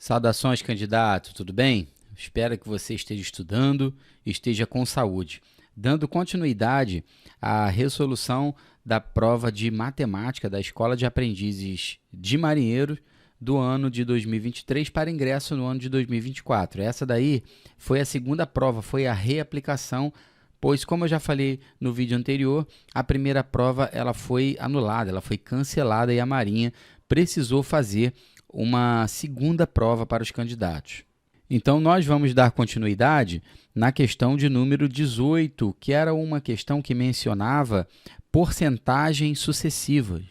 Saudações, candidato, tudo bem? Espero que você esteja estudando e esteja com saúde. Dando continuidade à resolução da prova de matemática da Escola de Aprendizes de Marinheiro do ano de 2023 para ingresso no ano de 2024. Essa daí foi a segunda prova, foi a reaplicação, pois, como eu já falei no vídeo anterior, a primeira prova ela foi anulada, ela foi cancelada e a Marinha precisou fazer uma segunda prova para os candidatos. Então, nós vamos dar continuidade na questão de número 18, que era uma questão que mencionava porcentagens sucessivas.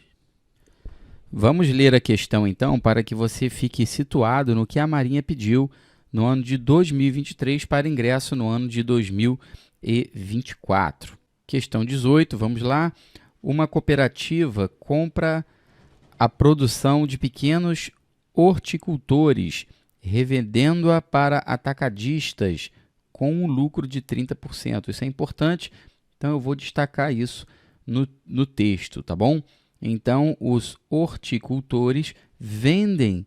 Vamos ler a questão, então, para que você fique situado no que a Marinha pediu no ano de 2023 para ingresso no ano de 2024. Questão 18, vamos lá. Uma cooperativa compra a produção de pequenos horticultores, revendendo-a para atacadistas com um lucro de 30%. Isso é importante, então eu vou destacar isso no texto, tá bom? Então, os horticultores vendem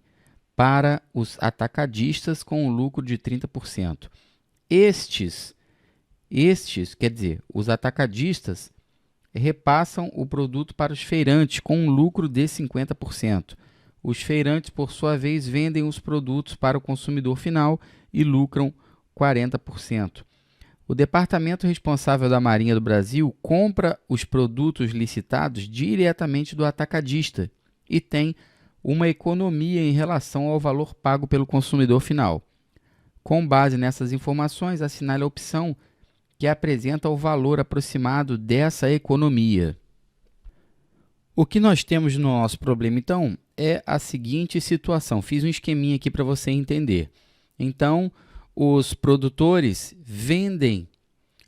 para os atacadistas com um lucro de 30%. Estes, quer dizer, os atacadistas repassam o produto para os feirantes com um lucro de 50%. Os feirantes, por sua vez, vendem os produtos para o consumidor final e lucram 40%. O departamento responsável da Marinha do Brasil compra os produtos licitados diretamente do atacadista e tem uma economia em relação ao valor pago pelo consumidor final. Com base nessas informações, assinale a opção que apresenta o valor aproximado dessa economia. O que nós temos no nosso problema, então, é a seguinte situação. Fiz um esqueminha aqui para você entender. Então, os produtores vendem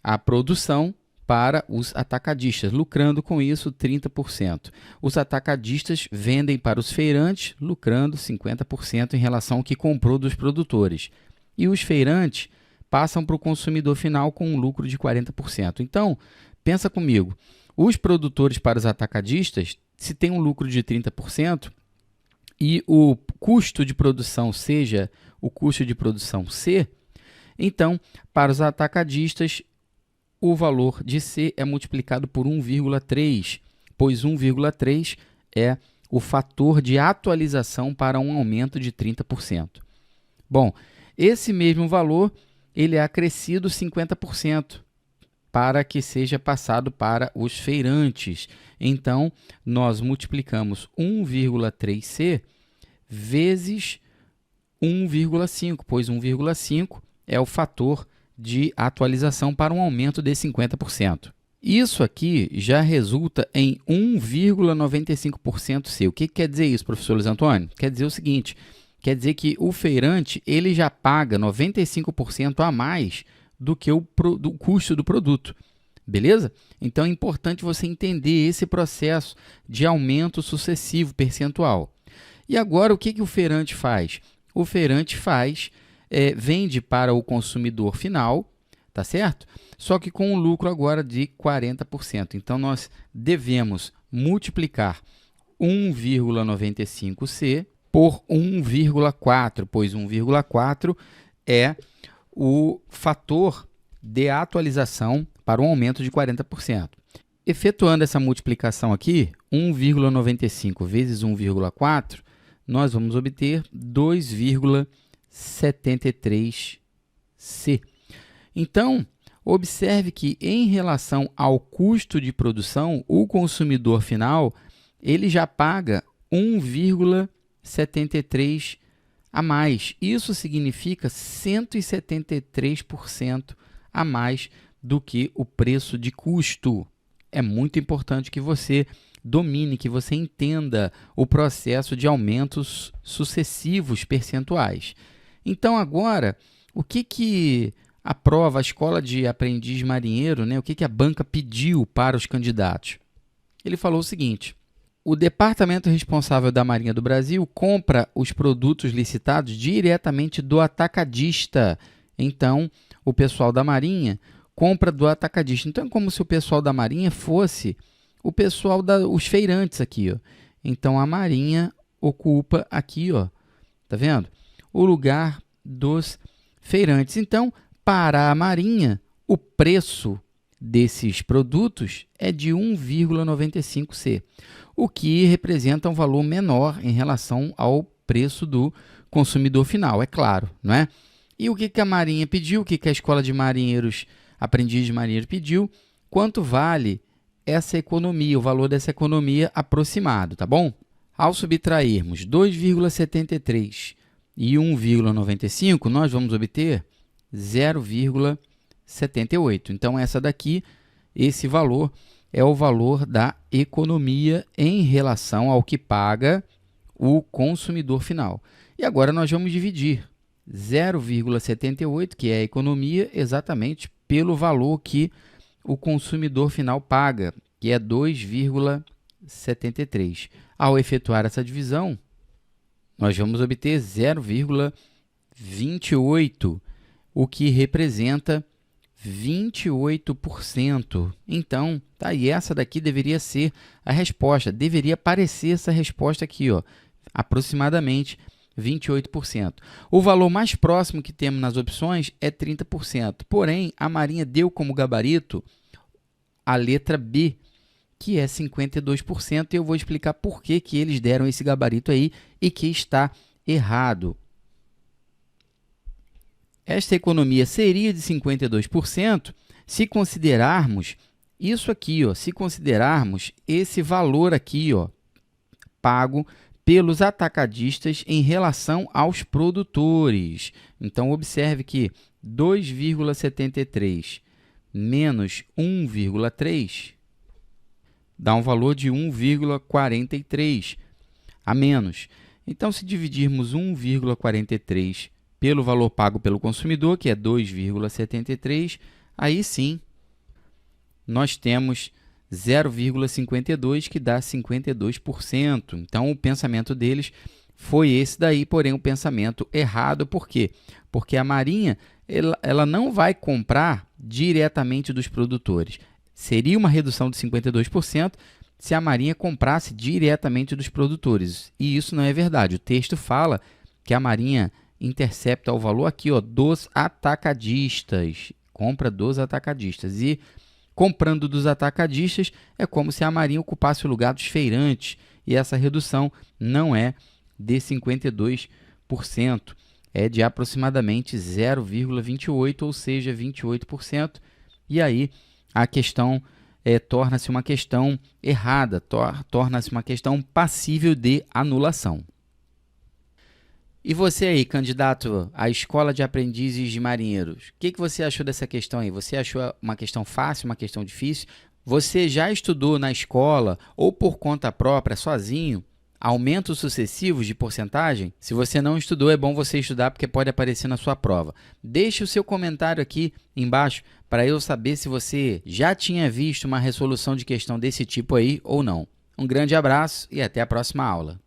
a produção para os atacadistas, lucrando com isso 30%. Os atacadistas vendem para os feirantes, lucrando 50% em relação ao que comprou dos produtores. E os feirantes passam para o consumidor final com um lucro de 40%. Então, pensa comigo, os produtores para os atacadistas, se tem um lucro de 30% e o custo de produção seja o custo de produção C, então, para os atacadistas, o valor de C é multiplicado por 1,3, pois 1,3 é o fator de atualização para um aumento de 30%. Bom, esse mesmo valor ele é acrescido 50% para que seja passado para os feirantes. Então, nós multiplicamos 1,3C vezes 1,5, pois 1,5 é o fator de atualização para um aumento de 50%. Isso aqui já resulta em 1,95% C. O que quer dizer isso, professor Luiz Antônio? Quer dizer o seguinte, quer dizer que o feirante ele já paga 95% a mais do que do custo do produto, beleza? Então é importante você entender esse processo de aumento sucessivo percentual. E agora o que o feirante faz? O feirante vende para o consumidor final, tá certo? Só que com um lucro agora de 40%. Então nós devemos multiplicar 1,95C por 1,4, pois 1,4 é o fator de atualização para um aumento de 40%. Efetuando essa multiplicação aqui, 1,95 vezes 1,4, nós vamos obter 2,73C. Então, observe que em relação ao custo de produção, o consumidor final ele já paga 1,73 a mais. Isso significa 173% a mais do que o preço de custo. É muito importante que você domine, que você entenda o processo de aumentos sucessivos percentuais. Então, agora, o que a prova, a Escola de Aprendiz Marinheiro, o que a banca pediu para os candidatos? Ele falou o seguinte: o departamento responsável da Marinha do Brasil compra os produtos licitados diretamente do atacadista. Então, o pessoal da Marinha compra do atacadista. Então, é como se o pessoal da Marinha fosse o pessoal os feirantes aqui, ó. Então, a Marinha ocupa aqui, ó, tá vendo? o lugar dos feirantes. Então, para a Marinha, o preço desses produtos é de 1,95C, o que representa um valor menor em relação ao preço do consumidor final, é claro, não é? E o que a Marinha pediu, o que a Escola de Marinheiros, Aprendiz de Marinheiro pediu? Quanto vale essa economia, o valor dessa economia aproximado, tá bom? Ao subtrairmos 2,73 e 1,95, nós vamos obter 0,78. Então, esse valor é o valor da economia em relação ao que paga o consumidor final. E agora nós vamos dividir 0,78, que é a economia, exatamente pelo valor que o consumidor final paga, que é 2,73. Ao efetuar essa divisão, nós vamos obter 0,28, o que representa 28%. Então, tá aí, essa daqui deveria ser a resposta, deveria aparecer essa resposta aqui, ó, aproximadamente 28%. O valor mais próximo que temos nas opções é 30%, porém, a Marinha deu como gabarito a letra B, que é 52%, e eu vou explicar por que eles deram esse gabarito aí e que está errado. Esta economia seria de 52% se considerarmos isso aqui, ó, se considerarmos esse valor aqui, ó, pago pelos atacadistas em relação aos produtores. Então, observe que 2,73 menos 1,3 dá um valor de 1,43 a menos. Então, se dividirmos 1,43 pelo valor pago pelo consumidor, que é 2,73, aí sim nós temos 0,52, que dá 52%. Então, o pensamento deles foi esse daí, porém, o pensamento errado. Por quê? Porque a Marinha ela não vai comprar diretamente dos produtores. Seria uma redução de 52% se a Marinha comprasse diretamente dos produtores. E isso não é verdade. O texto fala que a Marinha intercepta o valor aqui, ó, dos atacadistas. Compra dos atacadistas. E comprando dos atacadistas é como se a Marinha ocupasse o lugar dos feirantes. E essa redução não é de 52%. É de aproximadamente 0,28, ou seja, 28%. E aí a questão torna-se uma questão errada, torna-se uma questão passível de anulação. E você aí, candidato à Escola de Aprendizes de Marinheiros, o que você achou dessa questão aí? Você achou uma questão fácil, uma questão difícil? Você já estudou na escola ou por conta própria, sozinho, aumentos sucessivos de porcentagem? Se você não estudou, é bom você estudar porque pode aparecer na sua prova. Deixe o seu comentário aqui embaixo para eu saber se você já tinha visto uma resolução de questão desse tipo aí ou não. Um grande abraço e até a próxima aula.